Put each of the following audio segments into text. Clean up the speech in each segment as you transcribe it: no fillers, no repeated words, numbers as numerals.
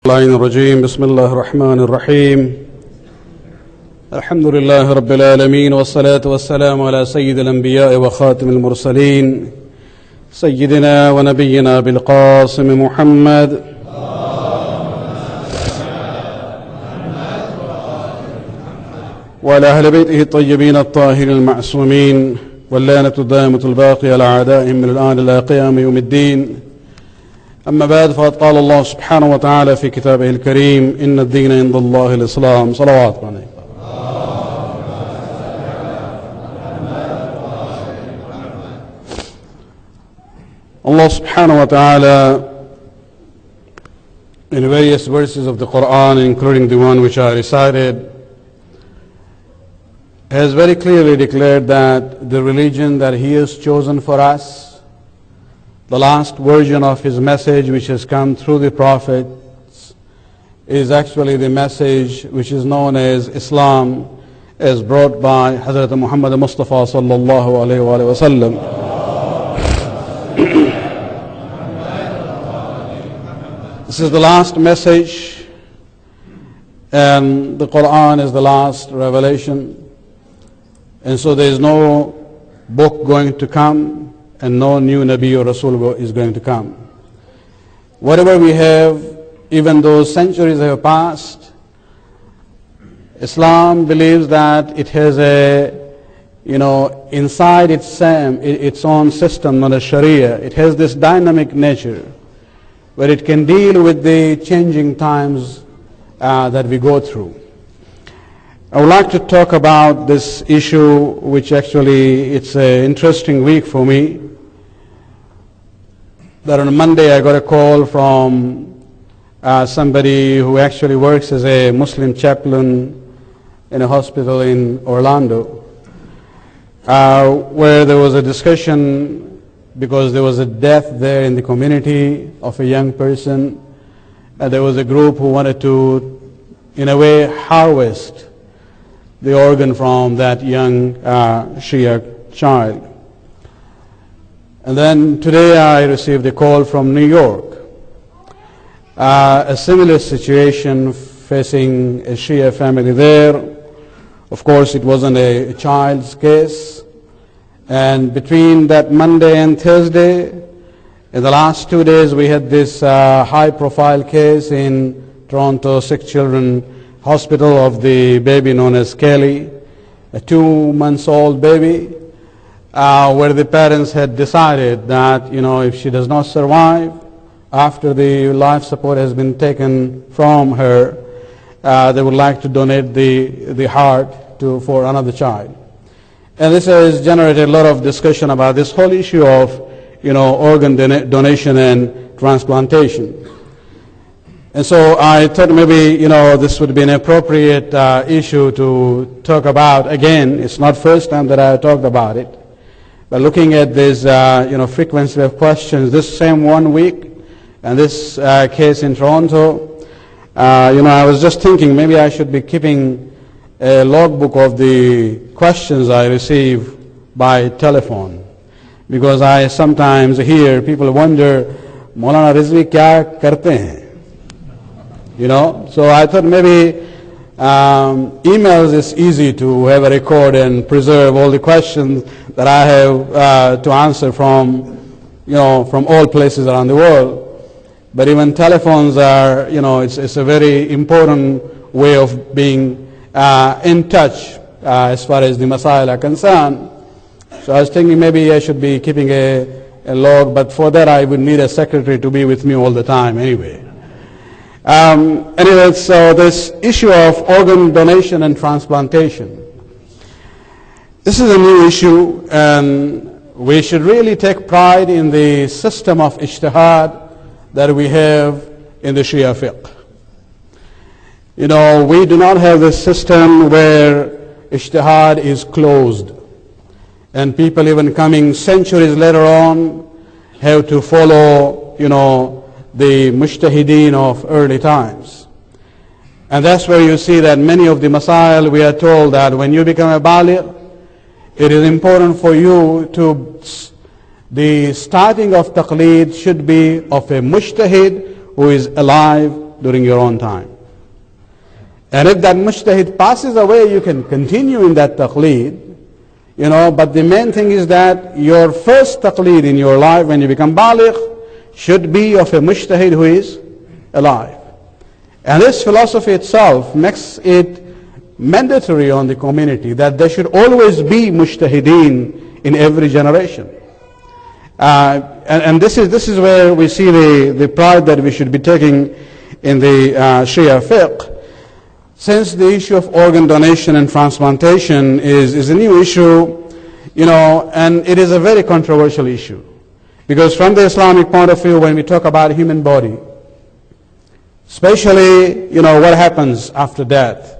الرجيم بسم الله الرحمن الرحيم الحمد لله رب العالمين والصلاة والسلام على سيد الأنبياء وخاتم المرسلين سيدنا ونبينا بالقاسم محمد وعلى أهل بيته الطيبين الطاهرين المعصومين واللعنة الدائمة الباقية على أعدائهم من الآن إلى قيام يوم الدين. أما بعد، فقد قال الله سبحانه وتعالى في كتابه الكريم: إن الدين عند الله الإسلام. صلوات عليه. Allah subhanahu wa ta'ala in various verses of the Quran, including the one which I recited, has very clearly declared that the religion that He has chosen for us, the last version of His message which has come through the prophets, is actually the message which is known as Islam, as brought by Hazrat Muhammad Mustafa sallallahu alayhi wa sallam. This is the last message, and the Quran is the last revelation. And so there is no book going to come, and no new Nabi or Rasul is going to come. Whatever we have, even though centuries have passed, Islam believes that it has inside its own system, not a Sharia. It has this dynamic nature where it can deal with the changing times that we go through. I would like to talk about this issue, which actually it's an interesting week for me. That on Monday I got a call from somebody who actually works as a Muslim chaplain in a hospital in Orlando, where there was a discussion because there was a death there in the community of a young person, and there was a group who wanted to, in a way, harvest the organ from that young Shia child. And then today I received a call from New York, a similar situation facing a Shia family there. Of course, it wasn't a child's case. And between that Monday and Thursday, in the last 2 days, we had this high-profile case in Toronto Sick Children Hospital of the baby known as Kelly, a 2-month-old baby, where the parents had decided that, if she does not survive after the life support has been taken from her, they would like to donate the heart for another child. And this has generated a lot of discussion about this whole issue of, organ donation and transplantation. And so I thought maybe, this would be an appropriate issue to talk about. Again, it's not first time that I talked about it. But looking at this, frequency of questions, this same 1 week, and this case in Toronto, I was just thinking maybe I should be keeping a logbook of the questions I receive by telephone, because I sometimes hear people wonder, Maulana Rizvi kya karte hain? So I thought maybe emails is easy to have a record and preserve all the questions that I have to answer from all places around the world. But even telephones are, it's a very important way of being in touch as far as the Masail are concerned. So I was thinking maybe I should be keeping a log, but for that I would need a secretary to be with me all the time anyway. Anyway, so this issue of organ donation and transplantation, this is a new issue, and we should really take pride in the system of ijtihad that we have in the Shia fiqh. We do not have this system where ijtihad is closed, and people even coming centuries later on have to follow, the mujtahideen of early times. And that's where you see that many of the masail, we are told that when you become a baligh, it is important for you to, the starting of taqleed should be of a mujtahid who is alive during your own time. And if that mujtahid passes away, you can continue in that taqleed, but the main thing is that your first taqleed in your life when you become baligh should be of a mujtahid who is alive. And this philosophy itself makes it mandatory on the community that there should always be mujtahideen in every generation. And this is where we see the pride that we should be taking in the Shia fiqh. Since the issue of organ donation and transplantation is a new issue, and it is a very controversial issue. Because from the Islamic point of view, when we talk about human body, especially, what happens after death,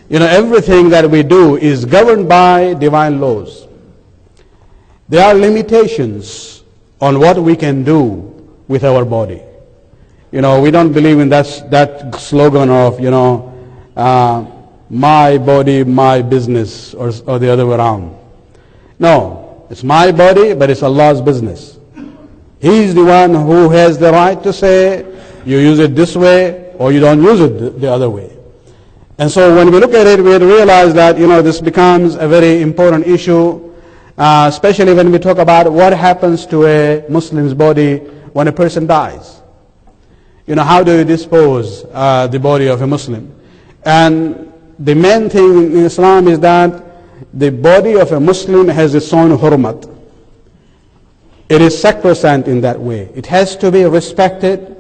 everything that we do is governed by divine laws. There are limitations on what we can do with our body. We don't believe in that slogan of, my body, my business, or the other way around. No, it's my body, but it's Allah's business. He's the one who has the right to say, you use it this way, or you don't use it the other way. And so when we look at it, we realize that, this becomes a very important issue, especially when we talk about what happens to a Muslim's body when a person dies. How do you dispose the body of a Muslim? And the main thing in Islam is that the body of a Muslim has its own hurmat. It is sacrosanct in that way. It has to be respected,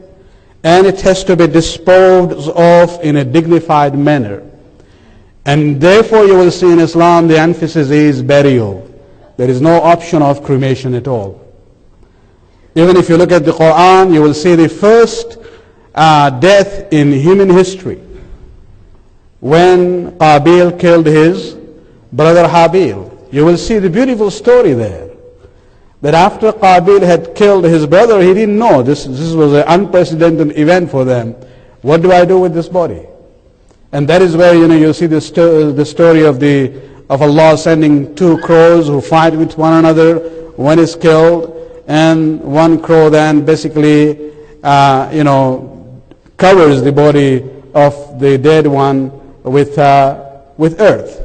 and it has to be disposed of in a dignified manner. And therefore you will see in Islam the emphasis is burial. There is no option of cremation at all. Even if you look at the Quran, you will see the first death in human history. When Qabil killed his brother Habil, you will see the beautiful story there. That after Qabil had killed his brother, he didn't know. This was an unprecedented event for them. What do I do with this body? And that is where you see the story of Allah sending two crows who fight with one another. One is killed, and one crow then basically covers the body of the dead one with earth.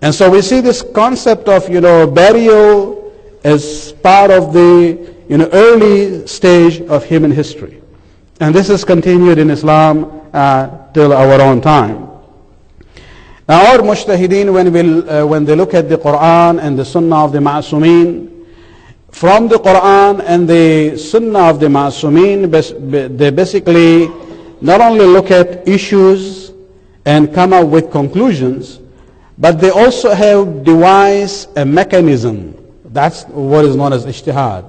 And so we see this concept of burial as part of the early stage of human history. And this is continued in Islam till our own time. Now our mujtahideen, when they look at the Quran and the Sunnah of the Ma'asumeen, from the Quran and the Sunnah of the Ma'asumeen, they basically not only look at issues and come up with conclusions, but they also have devised a mechanism. That's what is known as ijtihad.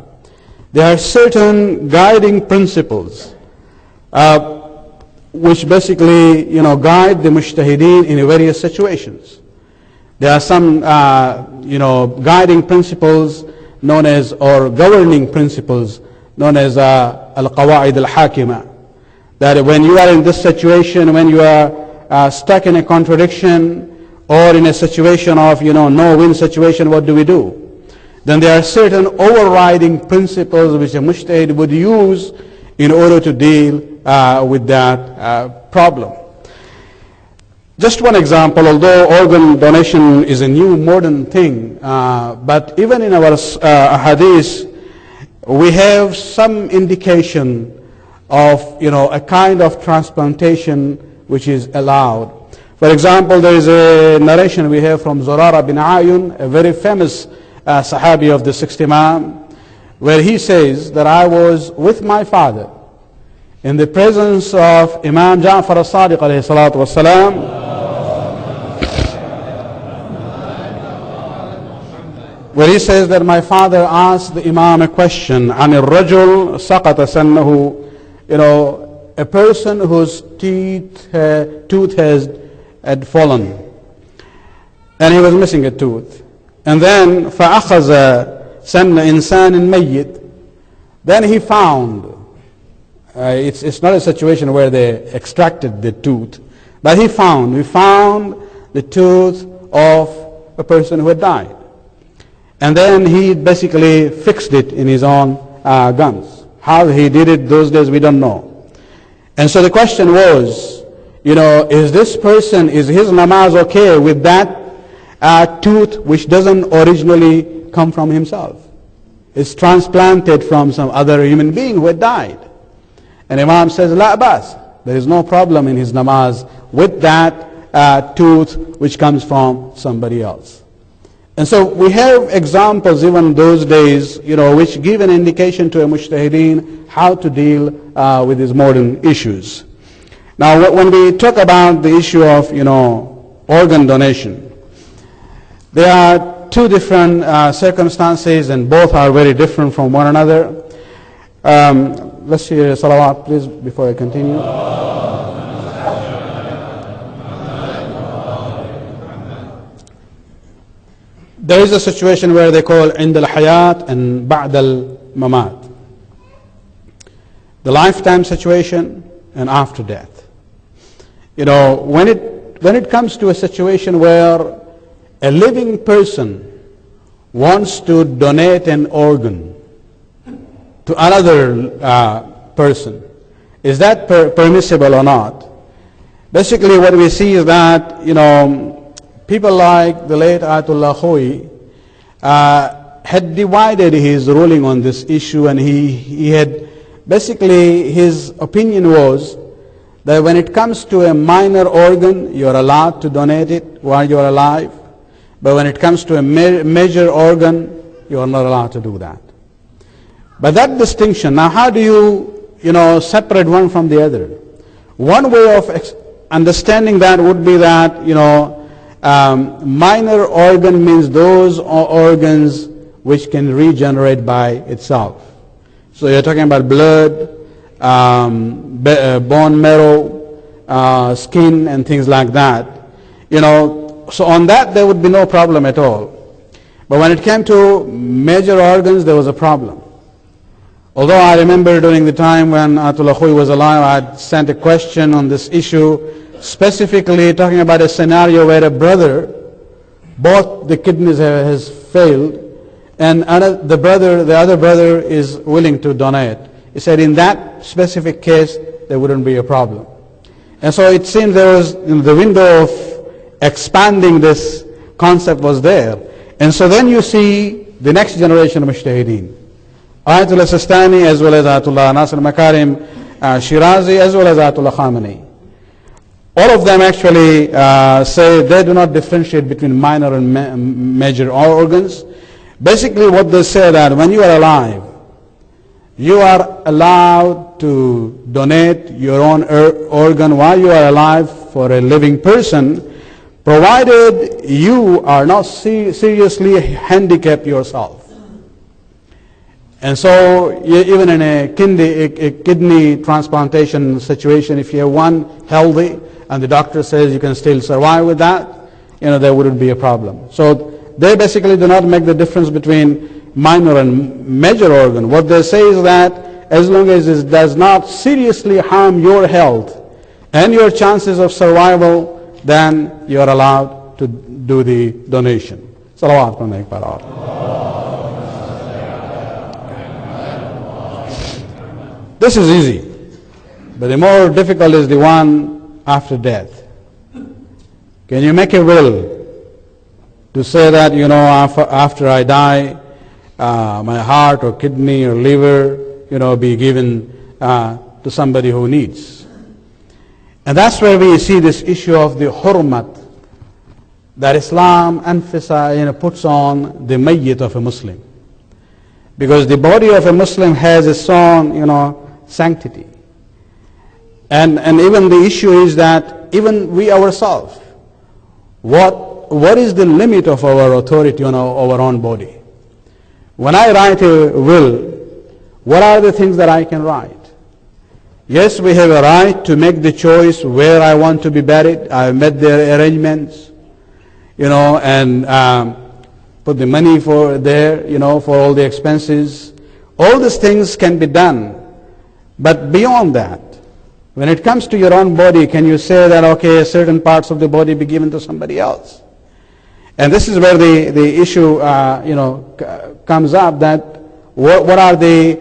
There are certain guiding principles which basically guide the mujtahideen in various situations. There are some guiding principles known as, or governing principles known as al-qawa'id al-hakima. That when you are in this situation, when you are stuck in a contradiction or in a situation of no-win situation, what do we do? Then there are certain overriding principles which a mujtahid would use in order to deal with that problem. Just one example, although organ donation is a new modern thing, but even in our hadith, we have some indication of a kind of transplantation which is allowed. For example, there is a narration we have from Zurara bin Ayun, a very famous Sahabi of the sixth Imam, where he says that I was with my father in the presence of Imam Ja'far as-Sadiq alayhi salatu wassalam, where he says that my father asked the Imam a question, عن الرجل سقط سنه, a person whose tooth had fallen, and he was missing a tooth. And then فأخذ سن إنسان ميت, then he found, it's not a situation where they extracted the tooth, but we found the tooth of a person who had died. And then he basically fixed it in his own gums. How he did it those days, we don't know. And so the question was, is this person, is his namaz okay with that tooth which doesn't originally come from himself? It's transplanted from some other human being who had died. And Imam says, La bas, there is no problem in his namaz with that tooth which comes from somebody else. And so we have examples even in those days, which give an indication to a mujtahideen how to deal with these modern issues. Now, when we talk about the issue of, organ donation, there are two different circumstances, and both are very different from one another. Let's hear salawat, please, before I continue. There is a situation where they call عند الحياة and بعد الممات. The lifetime situation and after death. When it comes to a situation where a living person wants to donate an organ to another person, is that permissible or not? Basically what we see is that, people like the late Ayatollah Khoei had divided his ruling on this issue, and he had basically, his opinion was that when it comes to a minor organ, you're allowed to donate it while you're alive, but when it comes to a major organ, you're not allowed to do that. But that distinction, now how do you, separate one from the other? One way of understanding that would be that, minor organ means those organs which can regenerate by itself. So you're talking about blood, bone marrow, skin, and things like that. So on that there would be no problem at all. But when it came to major organs, there was a problem. Although I remember during the time when Ayatollah Khoei was alive, I had sent a question on this issue, specifically talking about a scenario where a brother, both the kidneys has failed, and the other brother is willing to donate. He said in that specific case, there wouldn't be a problem. And so it seems there was, the window of expanding this concept was there. And so then you see the next generation of mujtahideen, Ayatollah Sistani, as well as Ayatollah Nasir Makarim Shirazi, as well as Ayatollah Khamenei. All of them actually say they do not differentiate between minor and major organs. Basically what they say that when you are alive, you are allowed to donate your own organ while you are alive for a living person, provided you are not seriously handicapped yourself. And so even in a kidney transplantation situation, if you have one healthy and the doctor says you can still survive with that, there wouldn't be a problem. So they basically do not make the difference between minor and major organ. What they say is that as long as it does not seriously harm your health and your chances of survival, then you are allowed to do the donation. Salawat on the Prophet. This is easy, but the more difficult is the one after death. Can you make a will to say that, after I die, my heart or kidney or liver, be given to somebody who needs? And that's where we see this issue of the hurmat that Islam emphasizes, puts on the mayyit of a Muslim. Because the body of a Muslim has its own, sanctity. And even the issue is that even we ourselves, what is the limit of our authority on our own body? When I write a will, what are the things that I can write? Yes, we have a right to make the choice where I want to be buried. I've made the arrangements, and put the money for there, for all the expenses. All these things can be done. But beyond that, when it comes to your own body, can you say that, okay, certain parts of the body be given to somebody else? And this is where the issue, comes up, that what are the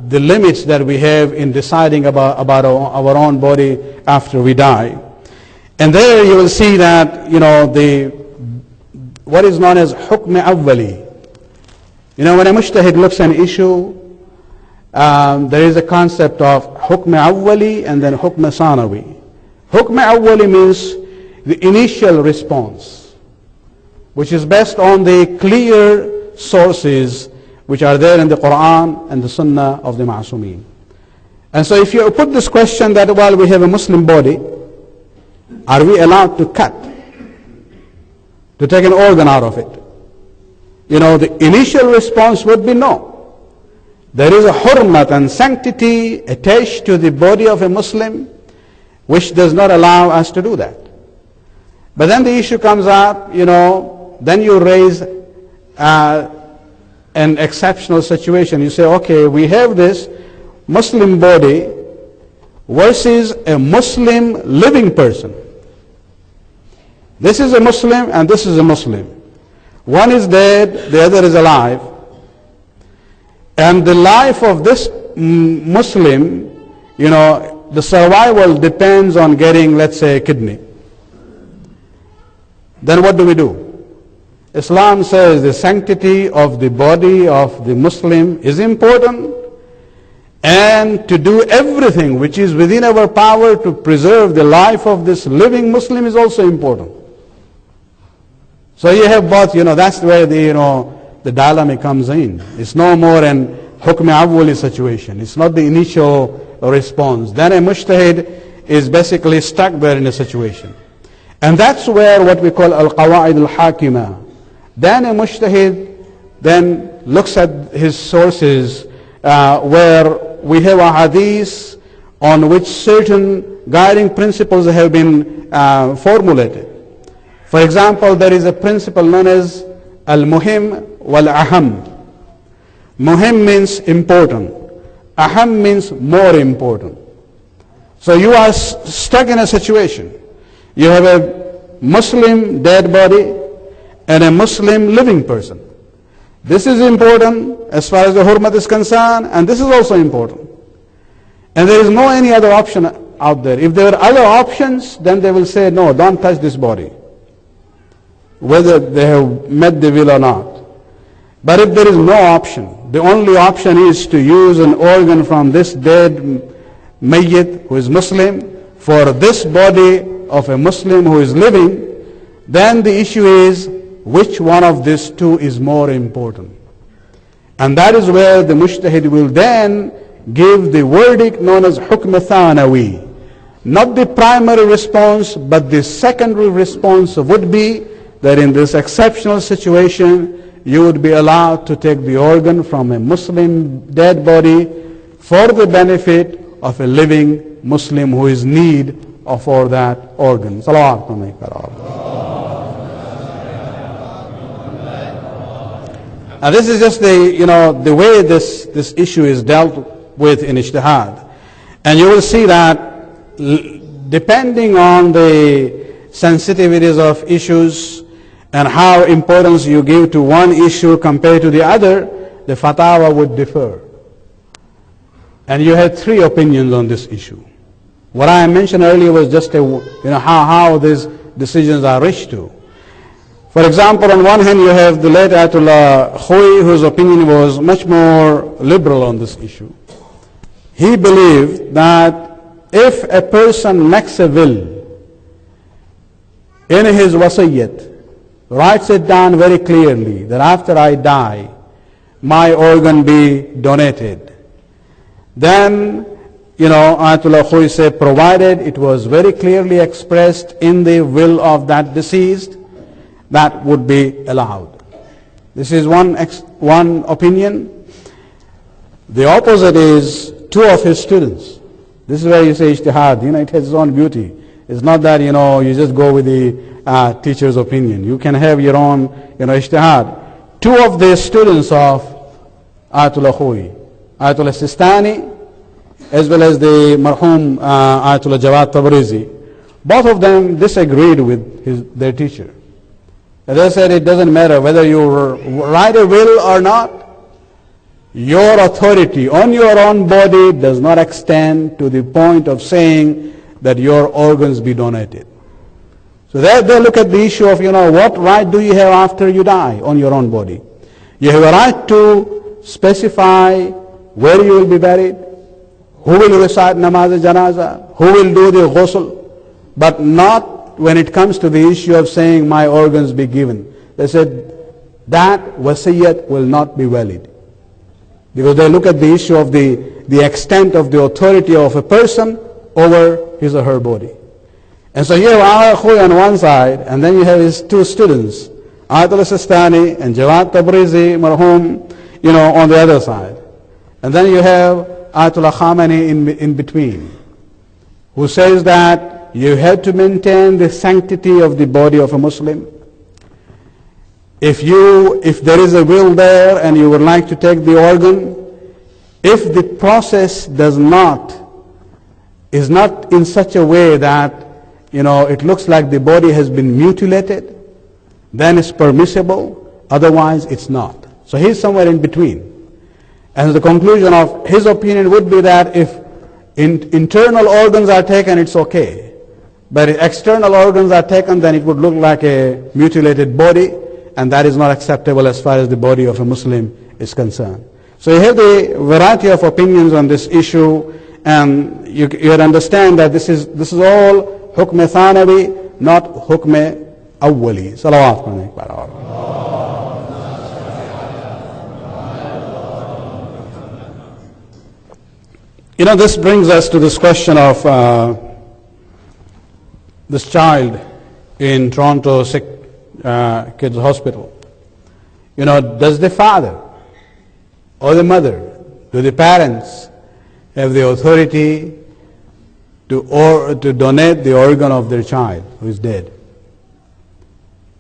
the limits that we have in deciding about our own body after we die. And there you will see that, what is known as hukm awwali. When a mujtahid looks at an issue, there is a concept of hukm awwali and then hukm sanawi. Hukm awwali means the initial response, which is based on the clear sources which are there in the Quran and the Sunnah of the Ma'asumeen. And so if you put this question that while we have a Muslim body, are we allowed to cut, to take an organ out of it? The initial response would be no. There is a hurmat and sanctity attached to the body of a Muslim which does not allow us to do that. But then the issue comes up, then you raise an exceptional situation. You say, okay, we have this Muslim body versus a Muslim living person. This is a Muslim and this is a Muslim. One is dead, the other is alive. And the life of this Muslim, the survival depends on getting, let's say, a kidney. Then what do? Islam says the sanctity of the body of the Muslim is important, and to do everything which is within our power to preserve the life of this living Muslim is also important. So you have both, that's where the dilemma comes in. It's no more an hukm awwali situation. It's not the initial response. Then a mujtahid is basically stuck there in a situation. And that's where what we call al-qawa'id al-hakima. Then a mujtahid then looks at his sources where we have a hadith on which certain guiding principles have been formulated. For example, there is a principle known as al-muhim wal-aham. Muhim means important. Aham means more important. So you are stuck in a situation. You have a Muslim dead body and a Muslim living person. This is important as far as the hurmat is concerned, and this is also important. And there is no any other option out there. If there are other options, then they will say, no, don't touch this body, whether they have met the will or not. But if there is no option, the only option is to use an organ from this dead mayyit who is Muslim for this body of a Muslim who is living, then the issue is which one of these two is more important. And that is where the mujtahid will then give the verdict known as hukm thanawi. Not the primary response, but the secondary response would be that in this exceptional situation, you would be allowed to take the organ from a Muslim dead body for the benefit of a living Muslim who is in need for that organ. Salawat alayhi. Now this is just the way this issue is dealt with in ijtihad. And you will see that depending on the sensitivities of issues and how importance you give to one issue compared to the other, the fatwa would differ. And you had three opinions on this issue. What I mentioned earlier was just how these decisions are reached to. For example, on one hand you have the late Ayatollah Khoui, whose opinion was much more liberal on this issue. He believed that if a person makes a will in his wasiyyat, writes it down very clearly that after I die, my organ be donated, then, Ayatollah Khoui said, provided it was very clearly expressed in the will of that deceased, that would be allowed. This is one opinion. The opposite is two of his students. This is where you say ijtihad, it has its own beauty. It's not that, you just go with the teacher's opinion. You can have your own, ijtihad. Two of the students of Ayatollah Khoui, Ayatollah Sistani, as well as the marhum Ayatollah Jawad Tabrizi, both of them disagreed with their teacher. They said it doesn't matter whether you write a will or not, your authority on your own body does not extend to the point of saying that your organs be donated. So they look at the issue of, what right do you have after you die on your own body? You have a right to specify where you will be buried, who will recite namaz janazah, who will do the ghusl, but not when it comes to the issue of saying my organs be given. They said that wasiyat will not be valid. Because they look at the issue of the extent of the authority of a person over his or her body. And so you have Agha Khoy on one side, and then you have his two students, Ayatollah Sistani and Jawad Tabrizi, marhum, on the other side. And then you have Ayatollah Khamenei in between, who says that you have to maintain the sanctity of the body of a Muslim. If there is a will there and you would like to take the organ, if the process is not in such a way that it looks like the body has been mutilated, then it's permissible, otherwise it's not. So he's somewhere in between. And the conclusion of his opinion would be that if internal organs are taken, it's okay. But if external organs are taken, then it would look like a mutilated body, and that is not acceptable as far as the body of a Muslim is concerned. So you have the variety of opinions on this issue, and you understand that this is all hukm thanawi, not hukm awwali. Salawat alayhi. This brings us to this question of this child in Toronto Sick Kids Hospital. Does the father or the mother, do the parents have the authority to donate the organ of their child who is dead?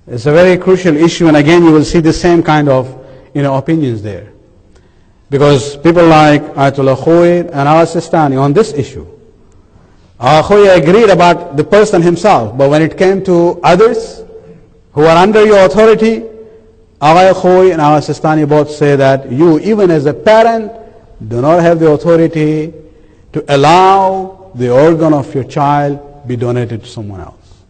It's a very crucial issue, and again you will see the same kind of opinions there. Because people like Ayatollah Khoy and Agha Sistani on this issue, Agha Khoy agreed about the person himself, but when it came to others who are under your authority, Agha Khoy and Agha Sistani both say that you, even as a parent, do not have the authority to allow the organ of your child be donated to someone else.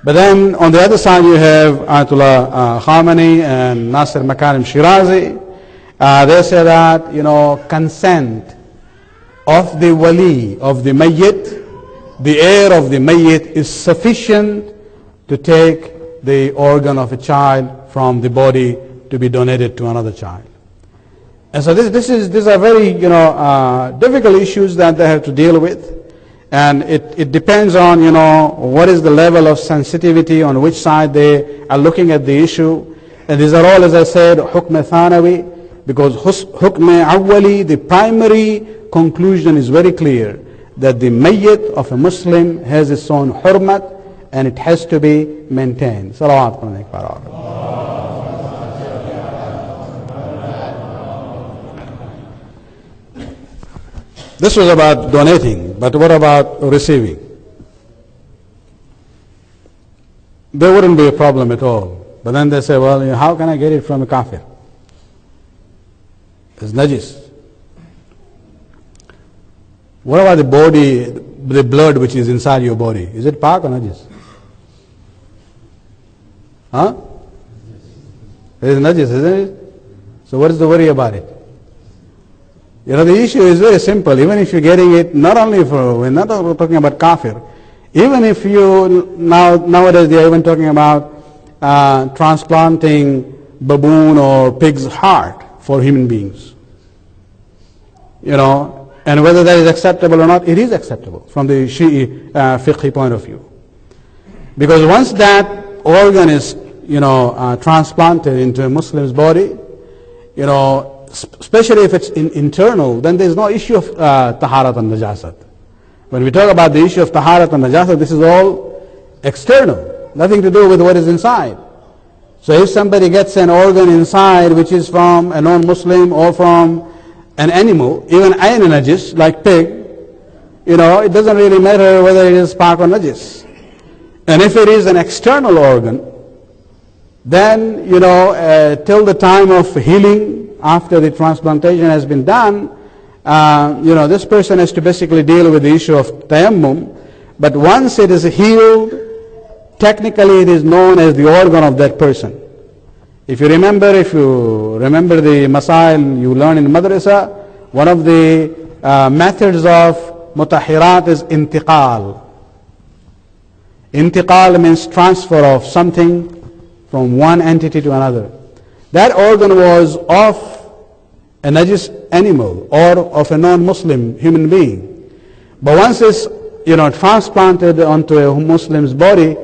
But then on the other side you have Ayatollah Khamenei and Nasir Makarim Shirazi. They say that, consent of the wali of the mayyit, the heir of the mayyit, is sufficient to take the organ of a child from the body to be donated to another child. And so these are very, difficult issues that they have to deal with. And it depends on, what is the level of sensitivity on which side they are looking at the issue. And these are all, as I said, hukm thanawi. Because hukm awwali, the primary conclusion is very clear, that the mayyit of a Muslim has its own hurmat, and it has to be maintained. Salawat alayhi. This was about donating, but what about receiving? There wouldn't be a problem at all. But then they say, well, how can I get it from a kafir? It's najis. What about the body, the blood which is inside your body? Is it pak or najis? Huh? It is najis, isn't it? So what is the worry about it? The issue is very simple. Even if you're getting it, not only we're not talking about kafir. Even if nowadays they are even talking about transplanting baboon or pig's heart for human beings. And whether that is acceptable or not, it is acceptable from the Shi'i fiqhi point of view. Because once that organ is, transplanted into a Muslim's body, especially if it's internal, then there's no issue of taharat and najasat. When we talk about the issue of taharat and najasat, this is all external, nothing to do with what is inside. So if somebody gets an organ inside which is from a non-Muslim or from an animal, even ayn najis, like pig, it doesn't really matter whether it is pak or najis. And if it is an external organ, then, till the time of healing, after the transplantation has been done, this person has to basically deal with the issue of tayammum. But once it is healed, technically it is known as the organ of that person. If you remember the masail you learn in madrasa, one of the methods of mutahirat is intiqal. Intiqal means transfer of something from one entity to another. That organ was of a najis animal or of a non-Muslim human being. But once it's transplanted onto a Muslim's body,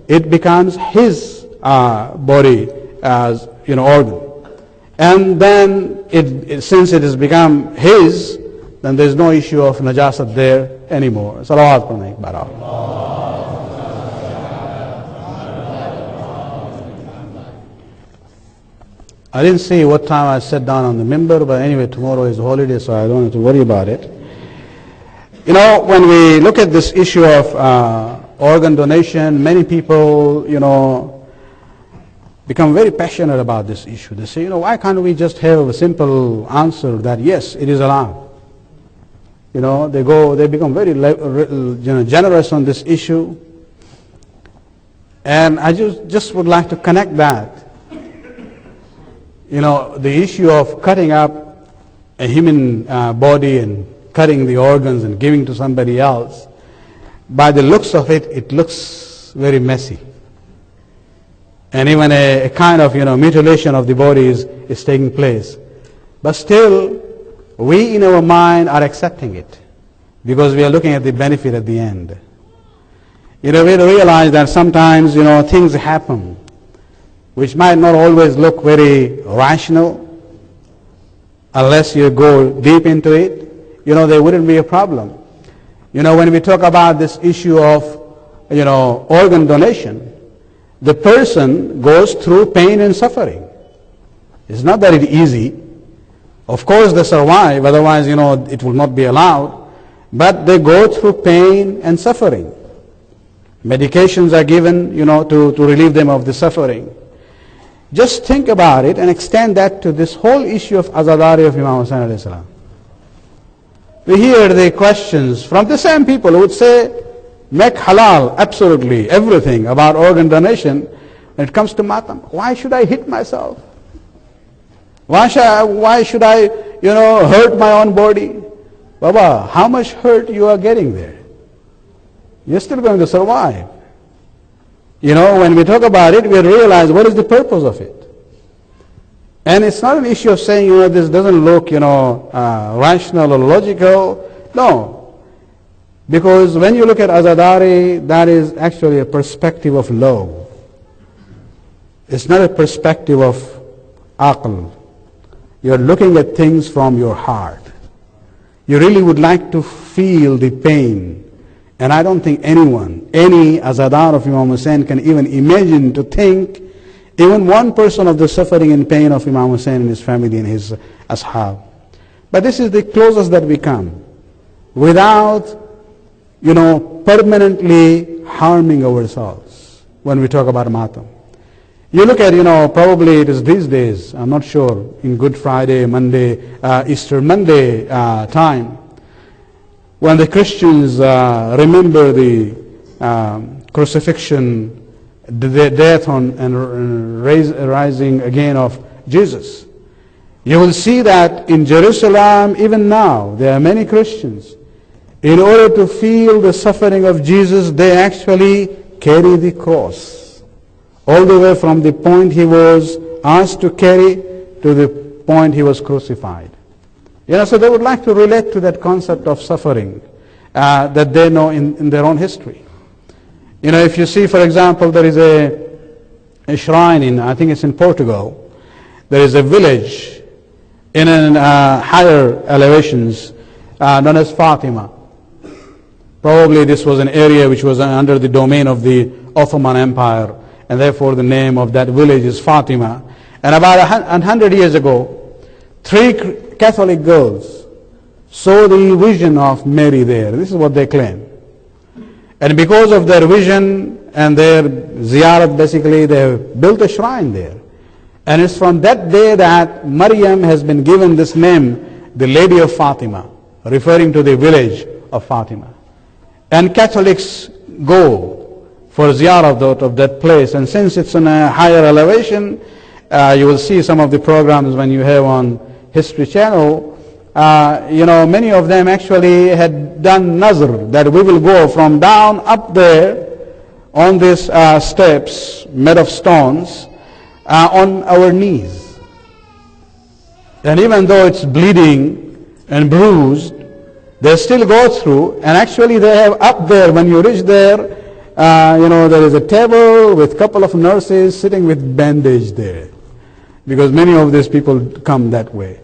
it becomes his body as organ. And then since it has become his, then there's no issue of najasat there anymore. Salawat purnaik barah. I didn't see what time I sat down on the mimbar, but anyway, tomorrow is holiday, so I don't have to worry about it. When we look at this issue of organ donation, many people, become very passionate about this issue. They say, why can't we just have a simple answer that yes, it is allowed? They become very generous on this issue. And I just would like to connect that. The issue of cutting up a human body and cutting the organs and giving to somebody else, by the looks of it, it looks very messy. And even a kind of mutilation of the body is taking place. But still, we in our mind are accepting it because we are looking at the benefit at the end. We realize that sometimes things happen which might not always look very rational. Unless you go deep into it, there wouldn't be a problem. When we talk about this issue of, organ donation, the person goes through pain and suffering. It's not that it's easy. Of course they survive, otherwise, it will not be allowed. But they go through pain and suffering. Medications are given, to relieve them of the suffering. Just think about it and extend that to this whole issue of azadari of Imam Hussain alayhi salam. We hear the questions from the same people who would say, make halal absolutely everything about organ donation. When it comes to matam, why should I hit myself? Why should I, hurt my own body? Baba, how much hurt you are getting there? You're still going to survive. When we talk about it, we realize what is the purpose of it. And it's not an issue of saying, this doesn't look, rational or logical. No. Because when you look at azadari, that is actually a perspective of law. It's not a perspective of aql. You're looking at things from your heart. You really would like to feel the pain. And I don't think any azadar of Imam Hussain can even imagine to think even one person of the suffering and pain of Imam Hussain and his family and his ashab. But this is the closest that we come without, permanently harming ourselves when we talk about matam. You look at, probably it is these days, I'm not sure, in Good Friday, Monday, Easter Monday time, when the Christians remember the crucifixion, the death and rising again of Jesus, you will see that in Jerusalem, even now, there are many Christians. In order to feel the suffering of Jesus, they actually carry the cross, all the way from the point he was asked to carry to the point he was crucified. So they would like to relate to that concept of suffering that they know in their own history. If you see, for example, there is a shrine I think it's in Portugal. There is a village in higher elevations known as Fatima. Probably this was an area which was under the domain of the Ottoman Empire, and therefore the name of that village is Fatima. And about 100 years ago, 3 Catholic girls saw the vision of Mary there. This is what they claim. And because of their vision and their ziyarat, basically, they have built a shrine there. And it's from that day that Maryam has been given this name, the Lady of Fatima, referring to the village of Fatima. And Catholics go for ziyarah of that place. And since it's on a higher elevation, you will see some of the programs when you have on History Channel. Many of them actually had done nazr, that we will go from down up there on these steps made of stones on our knees. And even though it's bleeding and bruised, they still go through. And actually they have up there, when you reach there, there is a table with a couple of nurses sitting with bandage there, because many of these people come that way.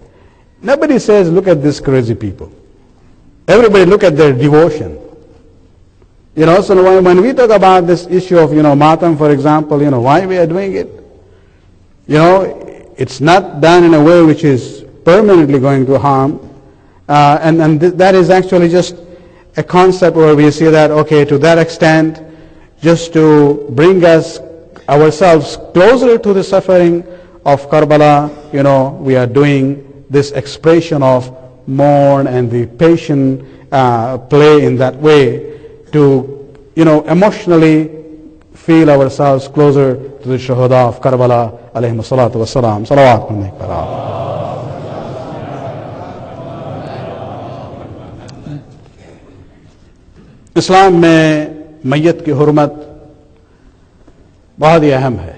Nobody says, look at these crazy people. Everybody look at their devotion. So when we talk about this issue of, matam, for example, why we are doing it? It's not done in a way which is permanently going to harm. That is actually just a concept where we see that, okay, to that extent, just to bring ourselves closer to the suffering of Karbala, we are doing this expression of mourn and the patient play in that way to, emotionally feel ourselves closer to the Shuhada of Karbala, alayhim salatu wassalam. Salawat alayhi wa اسلام میں میت کی حرمت بہت ہی اہم ہے،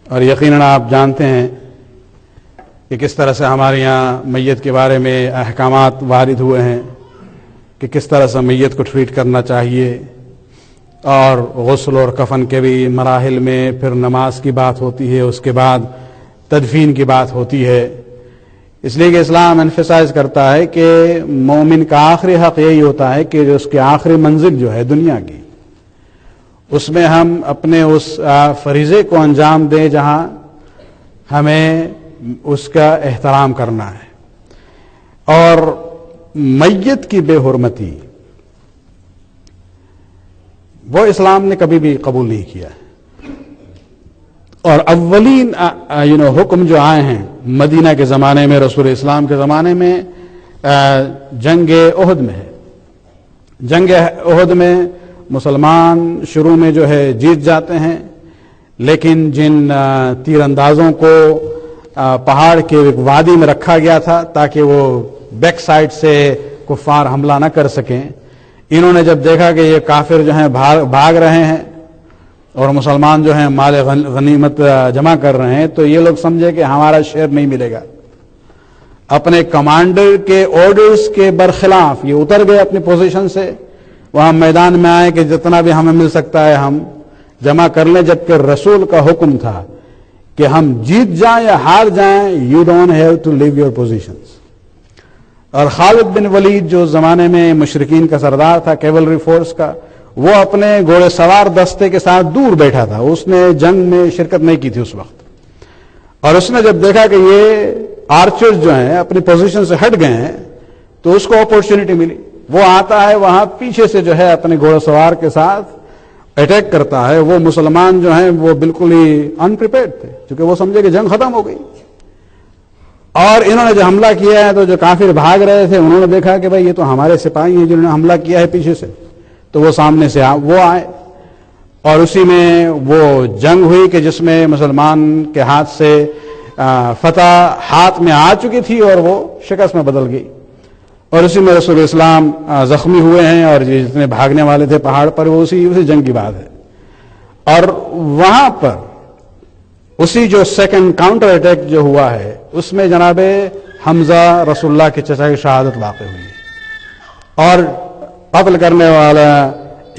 اور یقیناً آپ جانتے ہیں کہ کس طرح سے ہمارے یہاں میت کے بارے میں احکامات وارد ہوئے ہیں کہ کس طرح سے میت کو ٹریٹ کرنا چاہیے، اور غسل اور کفن کے بھی مراحل میں پھر نماز کی بات ہوتی ہے، اس کے بعد تدفین کی بات ہوتی ہے. اس لیے کہ اسلام ایمفسائز کرتا ہے کہ مومن کا آخری حق یہی ہوتا ہے کہ جو اس کی آخری منزل جو ہے دنیا کی، اس میں ہم اپنے اس فریضے کو انجام دیں جہاں ہمیں اس کا احترام کرنا ہے. اور میت کی بے حرمتی وہ اسلام نے کبھی بھی قبول نہیں کیا. اور اولین حکم جو آئے ہیں مدینہ کے زمانے میں، رسول اسلام کے زمانے میں، جنگ احد میں ہے. جنگ احد میں مسلمان شروع میں جو ہے جیت جاتے ہیں، لیکن جن تیر اندازوں کو پہاڑ کے ایک وادی میں رکھا گیا تھا تاکہ وہ بیک سائڈ سے کفار حملہ نہ کر سکیں، انہوں نے جب دیکھا کہ یہ کافر جو ہیں بھاگ رہے ہیں اور مسلمان جو ہیں مال غنیمت جمع کر رہے ہیں، تو یہ لوگ سمجھے کہ ہمارا شیئر نہیں ملے گا. اپنے کمانڈر کے آرڈرز کے برخلاف یہ اتر گئے اپنی پوزیشن سے، وہاں میدان میں آئے کہ جتنا بھی ہمیں مل سکتا ہے ہم جمع کر لیں، جبکہ رسول کا حکم تھا کہ ہم جیت جائیں یا ہار جائیں، you don't have to leave your positions. اور خالد بن ولید جو زمانے میں مشرکین کا سردار تھا، کیولری فورس کا، وہ اپنے گھوڑے سوار دستے کے ساتھ دور بیٹھا تھا، اس نے جنگ میں شرکت نہیں کی تھی اس وقت. اور اس نے جب دیکھا کہ یہ آرچرز جو ہیں اپنی پوزیشن سے ہٹ گئے ہیں تو اس کو اپورچونٹی ملی. وہ آتا ہے وہاں پیچھے سے جو ہے اپنے گھوڑے سوار کے ساتھ اٹیک کرتا ہے. وہ مسلمان جو ہیں وہ بالکل ہی انپریپیئرڈ تھے، کیونکہ وہ سمجھے کہ جنگ ختم ہو گئی. اور انہوں نے جو حملہ کیا ہے تو جو کافر بھاگ رہے تھے انہوں نے دیکھا کہ بھائی یہ تو ہمارے سپاہی ہیں جنہوں نے حملہ کیا ہے پیچھے سے، تو وہ سامنے سے وہ آئے. اور اسی میں وہ جنگ ہوئی کہ جس میں مسلمان کے ہاتھ سے فتح ہاتھ میں آ چکی تھی اور وہ شکست میں بدل گئی. اور اسی میں رسول اسلام زخمی ہوئے ہیں، اور جتنے بھاگنے والے تھے پہاڑ پر وہ اسی جنگ کی بات ہے. اور وہاں پر اسی جو سیکنڈ کاؤنٹر اٹیک جو ہوا ہے اس میں جناب حمزہ رسول اللہ کے چچا کی شہادت واقع ہوئی ہے. اور قتل کرنے والا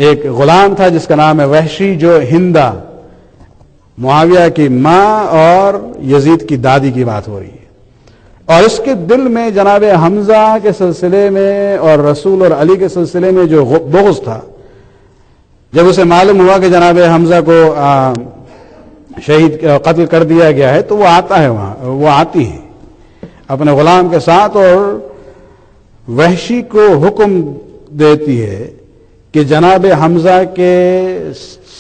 ایک غلام تھا جس کا نام ہے وحشی، جو ہندہ، معاویہ کی ماں اور یزید کی دادی کی بات ہو رہی ہے. اور اس کے دل میں جناب حمزہ کے سلسلے میں اور رسول اور علی کے سلسلے میں جو بغض تھا، جب اسے معلوم ہوا کہ جناب حمزہ کو شہید قتل کر دیا گیا ہے تو وہ آتا ہے وہاں، وہ آتی ہے اپنے غلام کے ساتھ اور وحشی کو حکم دیتی ہے کہ جناب حمزہ کے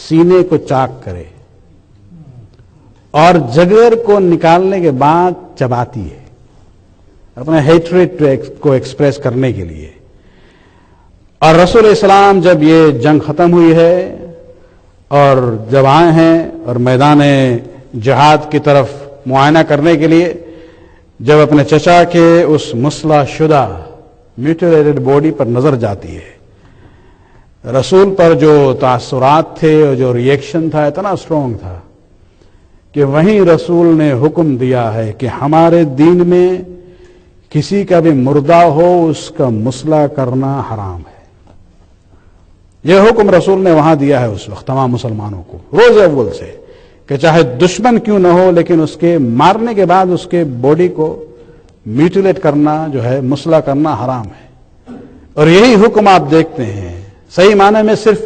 سینے کو چاک کرے. اور جگر کو نکالنے کے بعد چباتی ہے اپنے ہیٹریٹ کو ایکسپریس کرنے کے لیے. اور رسول اسلام جب یہ جنگ ختم ہوئی ہے اور جب آئے ہیں اور میدان جہاد کی طرف معائنہ کرنے کے لیے، جب اپنے چچا کے اس مسلح شدہ میوٹیلیٹڈ باڈی پر نظر جاتی ہے، رسول پر جو تاثرات تھے اور جو ریئیکشن تھا اتنا اسٹرانگ تھا کہ وہیں رسول نے حکم دیا ہے کہ ہمارے دین میں کسی کا بھی مردہ ہو اس کا مسلح کرنا حرام ہے. یہ حکم رسول نے وہاں دیا ہے اس وقت تمام مسلمانوں کو روز اول سے، کہ چاہے دشمن کیوں نہ ہو لیکن اس کے مارنے کے بعد اس کے باڈی کو میوٹیلیٹ کرنا جو ہے مسلح کرنا حرام ہے. اور یہی حکم آپ دیکھتے ہیں صحیح معنی میں صرف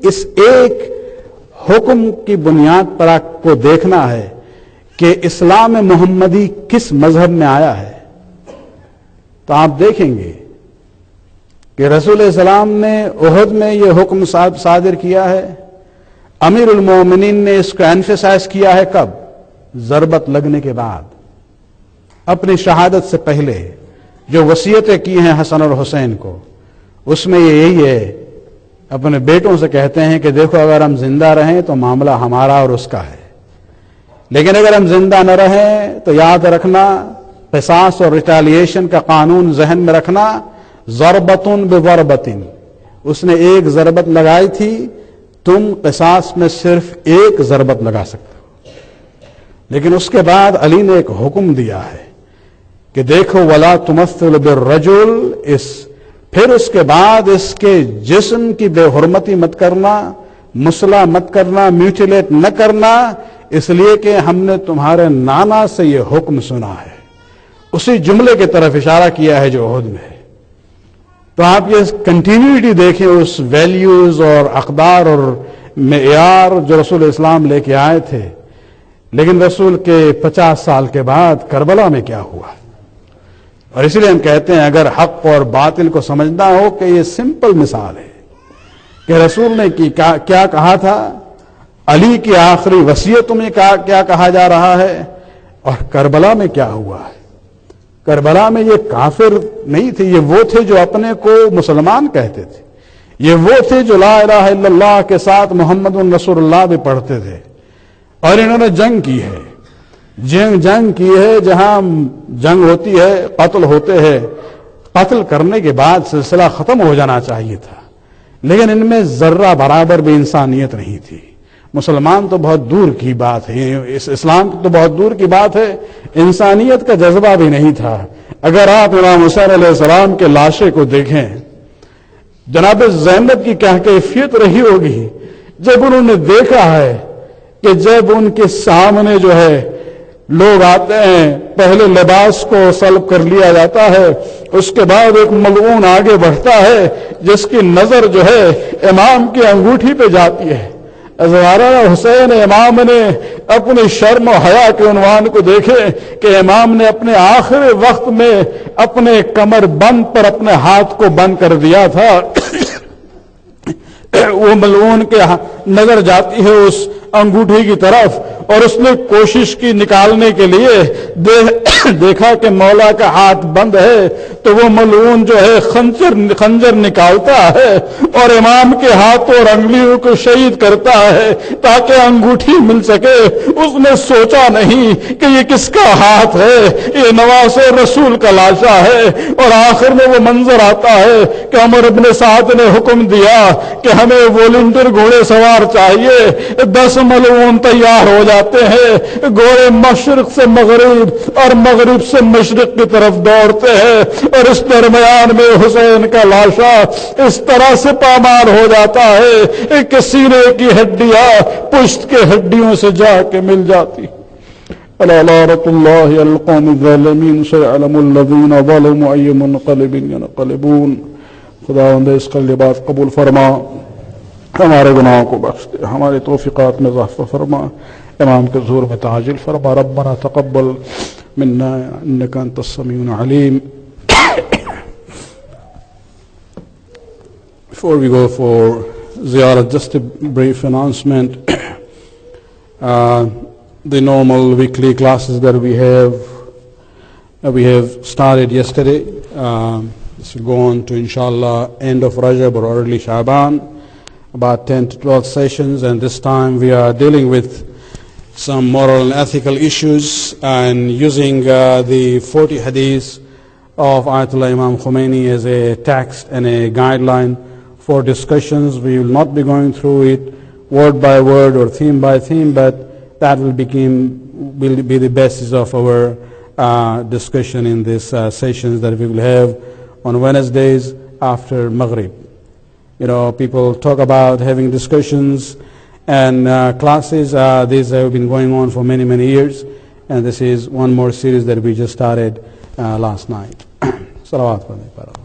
اس ایک حکم کی بنیاد پر آپ کو دیکھنا ہے کہ اسلام محمدی کس مذہب میں آیا ہے، تو آپ دیکھیں گے کہ رسول السلام نے احد میں یہ حکم صادر کیا ہے. امیر المومنین نے اس کو ایمفیسائز کیا ہے کب؟ ضربت لگنے کے بعد، اپنی شہادت سے پہلے جو وصیتیں کی ہیں حسن اور حسین کو، اس میں یہ یہی ہے، اپنے بیٹوں سے کہتے ہیں کہ دیکھو اگر ہم زندہ رہیں تو معاملہ ہمارا اور اس کا ہے، لیکن اگر ہم زندہ نہ رہیں تو یاد رکھنا قصاص اور ریٹیلیشن کا قانون ذہن میں رکھنا. ضربتن بضربتن، اس نے ایک ضربت لگائی تھی، تم قصاص میں صرف ایک ضربت لگا سکتے ہو. لیکن اس کے بعد علی نے ایک حکم دیا ہے کہ دیکھو ولا تمثل بالرجل، پھر اس کے بعد اس کے جسم کی بے حرمتی مت کرنا، مسلح مت کرنا، میوٹیلیٹ نہ کرنا، اس لیے کہ ہم نے تمہارے نانا سے یہ حکم سنا ہے. اسی جملے کی طرف اشارہ کیا ہے جو عہد میں ہے. تو آپ یہ کنٹینیوٹی دیکھیں اس ویلیوز اور اقدار اور معیار جو رسول اسلام لے کے آئے تھے. لیکن رسول کے 50 سال کے بعد کربلا میں کیا ہوا؟ اور اسی لیے ہم کہتے ہیں اگر حق اور باطل کو سمجھنا ہو کہ یہ سمپل مثال ہے کہ رسول نے کیا کہا تھا، علی کی آخری وصیت میں کیا کہا جا رہا ہے، اور کربلا میں کیا ہوا ہے. کربلا میں یہ کافر نہیں تھے، یہ وہ تھے جو اپنے کو مسلمان کہتے تھے، یہ وہ تھے جو لا الہ الا اللہ کے ساتھ محمد رسول اللہ بھی پڑھتے تھے. اور انہوں نے جنگ کی ہے، جنگ کی ہے، جہاں جنگ ہوتی ہے قتل ہوتے ہیں، قتل کرنے کے بعد سلسلہ ختم ہو جانا چاہیے تھا، لیکن ان میں ذرہ برابر بھی انسانیت نہیں تھی. مسلمان تو بہت دور کی بات ہے، اسلام تو بہت دور کی بات ہے، انسانیت کا جذبہ بھی نہیں تھا. اگر آپ امام حسین علیہ السلام کے لاشے کو دیکھیں، جناب زینب کی کیا کیفیت رہی ہوگی جب انہوں نے دیکھا ہے کہ جب ان کے سامنے جو ہے لوگ آتے ہیں، پہلے لباس کو سلب کر لیا جاتا ہے، اس کے بعد ایک ملعون آگے بڑھتا ہے جس کی نظر جو ہے امام کی انگوٹھی پہ جاتی ہے. ازوارہ حسین امام نے اپنی شرم و حیا کے عنوان کو دیکھے کہ امام نے اپنے آخری وقت میں اپنے کمر بند پر اپنے ہاتھ کو بند کر دیا تھا. وہ ملعون کے نظر جاتی ہے اس انگوٹھی کی طرف، اور اس نے کوشش کی نکالنے کے لیے، دیکھا کہ مولا کا ہاتھ بند ہے تو وہ ملعون جو ہے خنجر نکالتا ہے اور امام کے ہاتھوں اور انگلیوں کو شہید کرتا ہے تاکہ انگوٹھی مل سکے. اس نے سوچا نہیں کہ یہ کس کا ہاتھ ہے، یہ نواز رسول کا لاشا ہے. اور آخر میں وہ منظر آتا ہے کہ عمر ابن سعد نے حکم دیا کہ ہمیں والنٹیر گھوڑے سوار چاہیے. 10 ملعون تیار ہو جاتے ہیں، گھوڑے مشرق سے مغرب اور مغرب سے مشرق کی طرف دوڑتے ہیں، اور اس درمیان میں حسین کا لاشا اس طرح سے پامال ہو جاتا ہے کہ سینے کی ہڈیاں پشت کے ہڈیوں سے جا کے مل جاتی. الا لعنۃ اللہ علی القوم الظالمین سيعلم الذین ظلموا ای منقلب ینقلبون. خداوند اس کا لباس قبول فرما، ہمارے گناہوں کو بخش دے، ہمارے توفیقات میں اضافہ فرما، امام کے ظہور میں تعجیل فرما. ربنا تقبل منا انك انت السميع العليم. Before we go for ziyarat, just a brief announcement. the normal weekly classes that we have started yesterday. This will go on to, inshallah, end of Rajab or early Shaban, about 10 to 12 sessions, and this time we are dealing with some moral and ethical issues and using the 40 hadiths of Ayatollah Imam Khomeini as a text and a guideline for discussions. We will not be going through it word by word or theme by theme, but that will be the basis of our discussion in these sessions that we will have on Wednesdays after Maghrib. You know, people talk about having discussions and classes. These have been going on for many, many years, and this is one more series that we just started last night. Salawat.